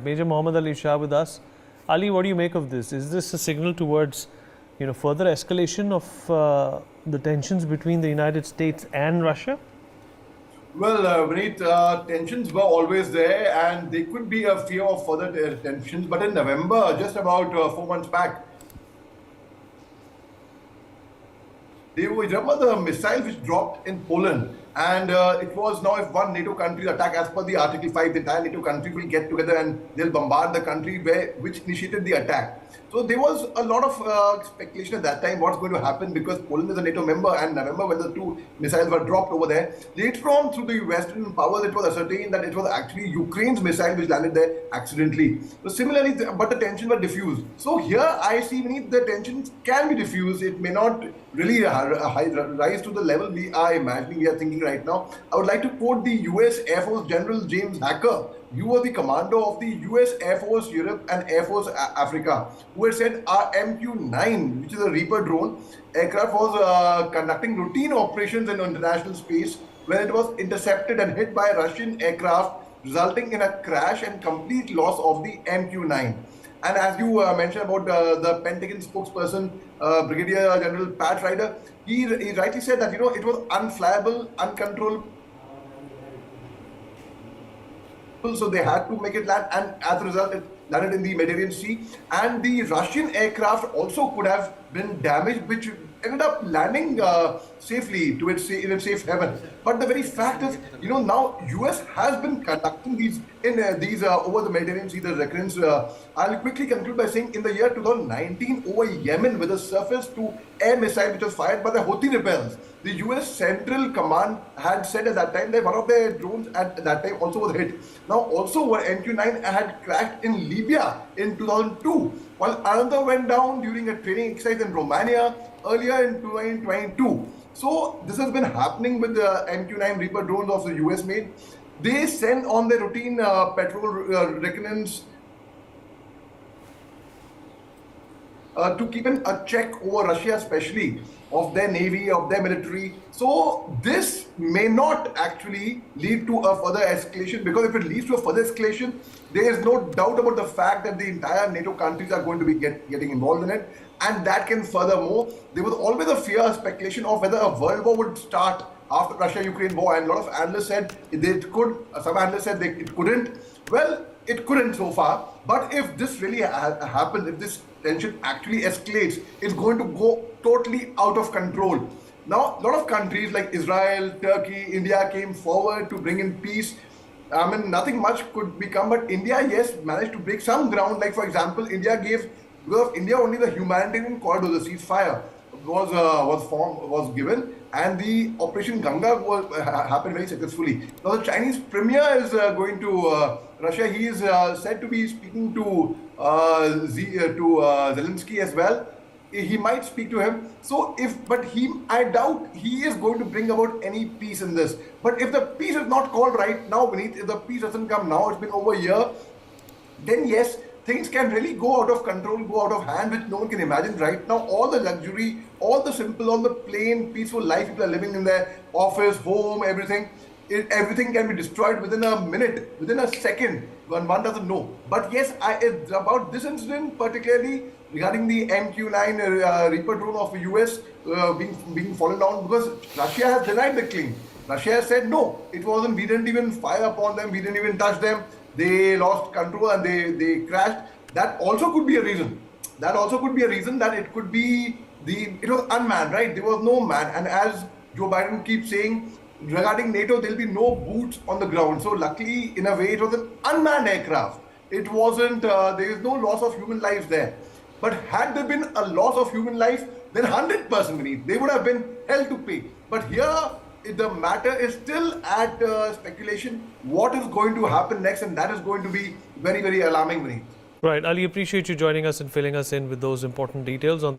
Major Mohammed Ali Shah with us. Ali, what do you make of this? Is this a signal towards, further escalation of the tensions between the United States and Russia? Well, Vineet, tensions were always there, and there could be a fear of further tensions. But in November, just about 4 months back, they were, remember the missile which dropped in Poland, and it was now if one NATO country attack, as per the Article 5, the entire NATO country will get together and they'll bombard the country which initiated the attack. So there was a lot of speculation at that time what's going to happen, because Poland is a NATO member, and November when the two missiles were dropped over there. Later on, through the Western powers, it was ascertained that it was actually Ukraine's missile which landed there accidentally. So similarly, but the tensions were diffused. So here I see the tensions can be diffused. It may not really rise to the level we are imagining, we are thinking right now. I would like to quote the U.S. Air Force General James Hacker. You were the commander of the U.S. Air Force Europe and Air Force Africa, who had said our MQ-9, which is a Reaper drone aircraft, was conducting routine operations in international space when it was intercepted and hit by a Russian aircraft, resulting in a crash and complete loss of the MQ-9. And as you mentioned about the Pentagon spokesperson, Brigadier General Pat Ryder, he rightly said that it was unflyable, uncontrollable. So they had to make it land, and as a result it landed in the Mediterranean Sea, and the Russian aircraft also could have been damaged, which ended up landing safely in its safe haven. But the very fact is, now US has been conducting these over the Mediterranean Sea, the recurrence. I'll quickly conclude by saying in the year 2019 over Yemen, with a surface-to-air missile which was fired by the Houthi rebels, the US Central Command had said at that time that one of their drones at that time also was hit. Now also MQ-9 had crashed in Libya in 2002, while another went down during a training exercise in Romania earlier in 2022. So this has been happening with the MQ-9 Reaper drones of the US made. They send on their routine patrol reconnaissance to keep a check over Russia, especially of their navy, of their military. So this may not actually lead to a further escalation, because if it leads to a further escalation, there is no doubt about the fact that the entire NATO countries are going to be getting involved in it. And that can furthermore, there was always a fear, speculation of whether a world war would start after Russia-Ukraine war, and a lot of analysts said it could, some analysts said it couldn't. Well, it couldn't so far, but if this really happens, if this tension actually escalates, it's going to go totally out of control. Now, a lot of countries like Israel, Turkey, India came forward to bring in peace. I mean, nothing much could become, but India, yes, managed to break some ground. Like, for example, India gave, because of India, only the humanitarian corridor, the ceasefire, was given, and the Operation Ganga happened very successfully. Now the Chinese premier is going to Russia. He is said to be speaking to Zelensky as well. He might speak to him. So I doubt he is going to bring about any peace in this. But if the peace is not called right now, Vineet, if the peace doesn't come now, it's been over a year, then yes, things can really go out of control, go out of hand, which no one can imagine right now. All the luxury, all the simple, all the plain, peaceful life people are living in their office, home, everything. Everything can be destroyed within a minute, within a second, when one doesn't know. But yes, it's about this incident, particularly regarding the MQ-9 Reaper drone of the US being fallen down, because Russia has denied the claim. Russia has said, no, it wasn't, we didn't even fire upon them, we didn't even touch them. They lost control and they crashed. That also could be a reason. That also could be a reason that it could be it was unmanned, right? There was no man. And as Joe Biden keeps saying, regarding NATO, there'll be no boots on the ground. So luckily, in a way, it was an unmanned aircraft. It wasn't, there is no loss of human lives there. But had there been a loss of human life, then 100% they would have been held to pay. But here, the matter is still at speculation. What is going to happen next? And that is going to be very, very alarming, Vineet. Right. Ali, appreciate you joining us and filling us in with those important details on